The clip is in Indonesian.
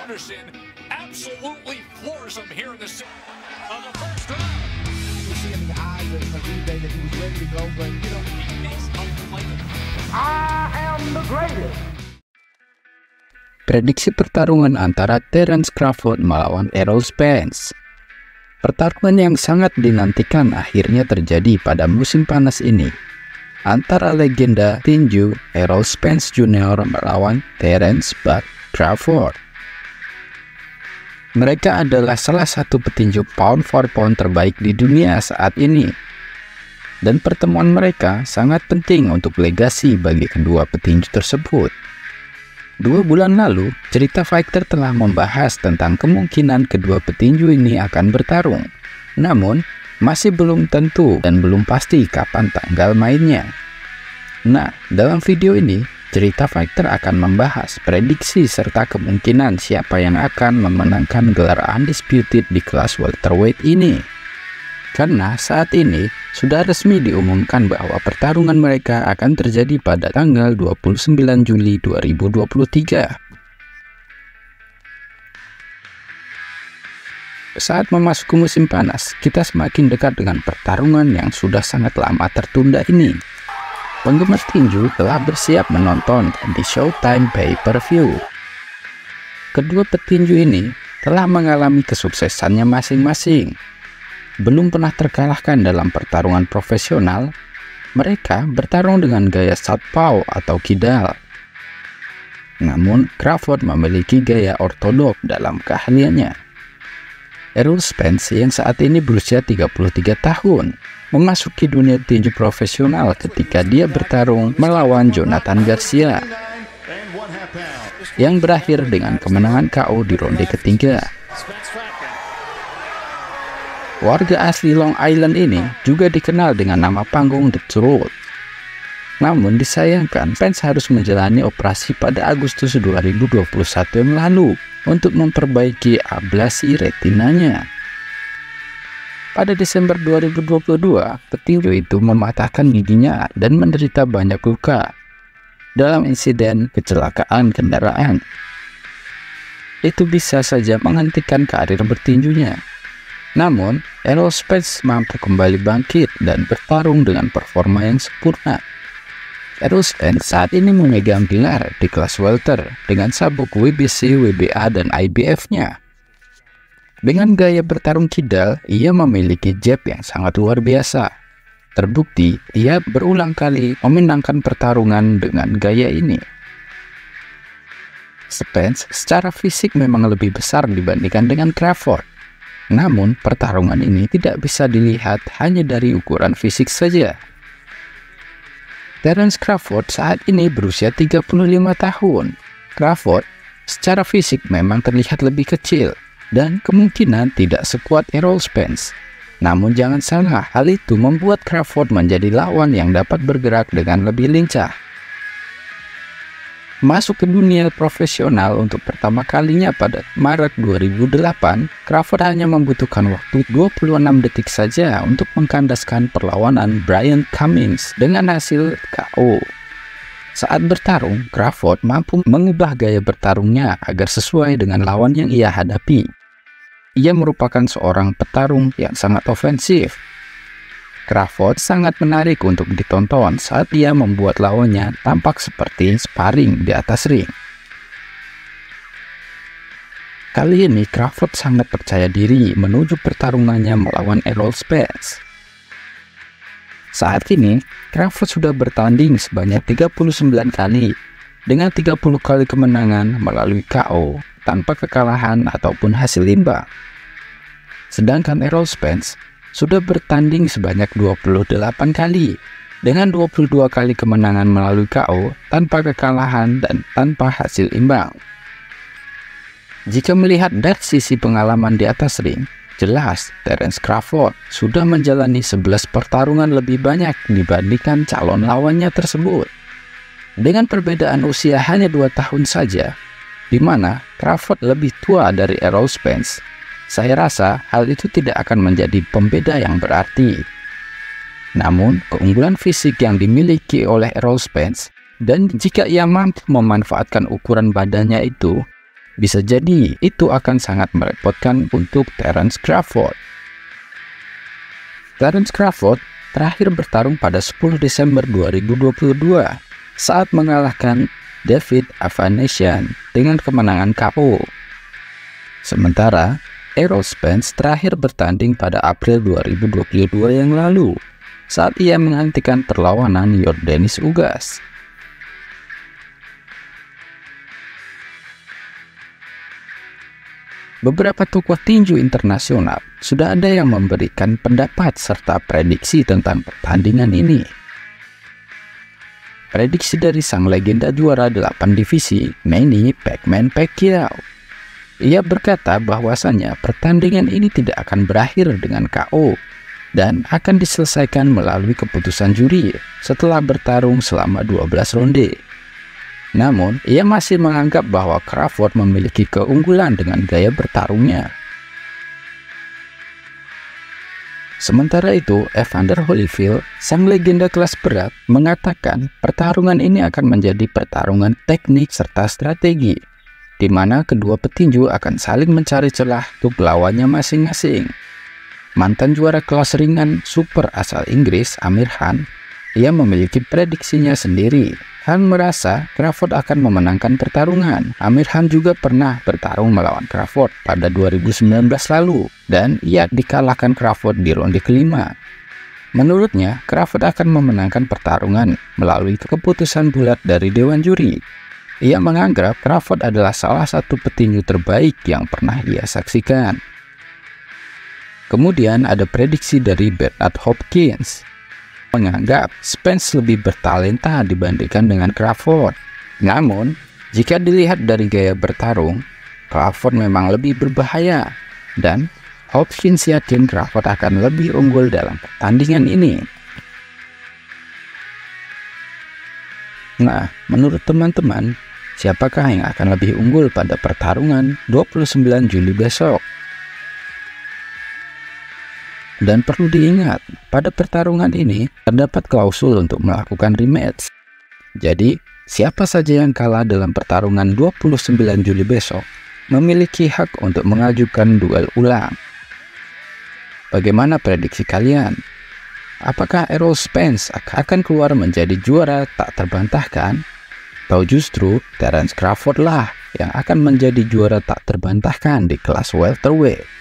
Anderson absolutely floors him here in the first round. You see in the eyes of eBay that he was ready to go, but you know, He's unfighting. I am the greatest. Prediksi pertarungan antara Terence Crawford melawan Errol Spence. Pertarungan yang sangat dinantikan akhirnya terjadi pada musim panas ini antara legenda tinju Errol Spence Jr. melawan Terence "Bud" Crawford. Mereka adalah salah satu petinju pound for pound terbaik di dunia saat ini. Dan pertemuan mereka sangat penting untuk legasi bagi kedua petinju tersebut. 2 bulan lalu, Cerita Fighter telah membahas tentang kemungkinan kedua petinju ini akan bertarung. Namun, masih belum tentu dan belum pasti kapan tanggal mainnya. Nah, dalam video ini, Cerita Fighter akan membahas prediksi serta kemungkinan siapa yang akan memenangkan gelar undisputed di kelas welterweight ini. Karena saat ini sudah resmi diumumkan bahwa pertarungan mereka akan terjadi pada tanggal 29 Juli 2023. Saat memasuki musim panas, kita semakin dekat dengan pertarungan yang sudah sangat lama tertunda ini. Penggemar tinju telah bersiap menonton di Showtime Pay-Per-View. Kedua petinju ini telah mengalami kesuksesannya masing-masing. Belum pernah terkalahkan dalam pertarungan profesional, mereka bertarung dengan gaya southpaw atau kidal. Namun, Crawford memiliki gaya ortodok dalam keahliannya. Errol Spence yang saat ini berusia 33 tahun, memasuki dunia tinju profesional ketika dia bertarung melawan Jonathan Garcia, yang berakhir dengan kemenangan KO di ronde ketiga. Warga asli Long Island ini juga dikenal dengan nama panggung The Truth. Namun disayangkan, Spence harus menjalani operasi pada Agustus 2021 yang lalu untuk memperbaiki ablasi retinanya. Pada Desember 2022, petinju itu mematahkan giginya dan menderita banyak luka dalam insiden kecelakaan kendaraan. Itu bisa saja menghentikan karir bertinjunya. Namun, Errol Spence mampu kembali bangkit dan bertarung dengan performa yang sempurna. Errol Spence saat ini memegang gelar di kelas welter dengan sabuk WBC, WBA, dan IBF-nya. Dengan gaya bertarung kidal, ia memiliki jab yang sangat luar biasa. Terbukti, ia berulang kali memenangkan pertarungan dengan gaya ini. Spence secara fisik memang lebih besar dibandingkan dengan Crawford. Namun, pertarungan ini tidak bisa dilihat hanya dari ukuran fisik saja. Terence Crawford saat ini berusia 35 tahun. Crawford secara fisik memang terlihat lebih kecil dan kemungkinan tidak sekuat Errol Spence. Namun jangan salah, hal itu membuat Crawford menjadi lawan yang dapat bergerak dengan lebih lincah. Masuk ke dunia profesional untuk pertama kalinya pada Maret 2008, Crawford hanya membutuhkan waktu 26 detik saja untuk mengkandaskan perlawanan Brian Cummings dengan hasil KO. Saat bertarung, Crawford mampu mengubah gaya bertarungnya agar sesuai dengan lawan yang ia hadapi. Ia merupakan seorang petarung yang sangat ofensif. Crawford sangat menarik untuk ditonton saat ia membuat lawannya tampak seperti sparring di atas ring. Kali ini Crawford sangat percaya diri menuju pertarungannya melawan Errol Spence. Saat ini, Crawford sudah bertanding sebanyak 39 kali dengan 30 kali kemenangan melalui KO tanpa kekalahan ataupun hasil imbang. Sedangkan Errol Spence sudah bertanding sebanyak 28 kali dengan 22 kali kemenangan melalui KO tanpa kekalahan dan tanpa hasil imbang. Jika melihat dari sisi pengalaman di atas ring, jelas Terence Crawford sudah menjalani 11 pertarungan lebih banyak dibandingkan calon lawannya tersebut. Dengan perbedaan usia hanya 2 tahun saja, di mana Crawford lebih tua dari Errol Spence, saya rasa hal itu tidak akan menjadi pembeda yang berarti. Namun, keunggulan fisik yang dimiliki oleh Errol Spence, dan jika ia mampu memanfaatkan ukuran badannya itu, Bisa jadi itu akan sangat merepotkan untuk Terence Crawford. Terence Crawford terakhir bertarung pada 10 Desember 2022 saat mengalahkan David Avanesyan dengan kemenangan KO. Sementara Errol Spence terakhir bertanding pada April 2022 yang lalu saat ia menghentikan perlawanan Yordenis Ugas. Beberapa tokoh tinju internasional sudah ada yang memberikan pendapat serta prediksi tentang pertandingan ini. Prediksi dari sang legenda juara 8 divisi, Manny Pacman Pacquiao. Ia berkata bahwasannya pertandingan ini tidak akan berakhir dengan KO dan akan diselesaikan melalui keputusan juri setelah bertarung selama 12 ronde. Namun, ia masih menganggap bahwa Crawford memiliki keunggulan dengan gaya bertarungnya. Sementara itu, Evander Holyfield, sang legenda kelas berat, mengatakan pertarungan ini akan menjadi pertarungan teknik serta strategi, di mana kedua petinju akan saling mencari celah untuk lawannya masing-masing. Mantan juara kelas ringan super asal Inggris, Amir Khan, ia memiliki prediksinya sendiri. Han merasa Crawford akan memenangkan pertarungan. Amir Khan juga pernah bertarung melawan Crawford pada 2019 lalu, dan ia dikalahkan Crawford di ronde kelima. Menurutnya, Crawford akan memenangkan pertarungan melalui keputusan bulat dari Dewan Juri. Ia menganggap Crawford adalah salah satu petinju terbaik yang pernah ia saksikan. Kemudian ada prediksi dari Bernard Hopkins, menganggap Spence lebih bertalenta dibandingkan dengan Crawford. Namun, jika dilihat dari gaya bertarung, Crawford memang lebih berbahaya, dan Hopkins yakin Crawford akan lebih unggul dalam pertandingan ini. Nah, menurut teman-teman, siapakah yang akan lebih unggul pada pertarungan 29 Juli besok? Dan perlu diingat, pada pertarungan ini terdapat klausul untuk melakukan rematch. Jadi, siapa saja yang kalah dalam pertarungan 29 Juli besok memiliki hak untuk mengajukan duel ulang. Bagaimana prediksi kalian? Apakah Errol Spence akan keluar menjadi juara tak terbantahkan? Atau justru Terence Crawford lah yang akan menjadi juara tak terbantahkan di kelas welterweight?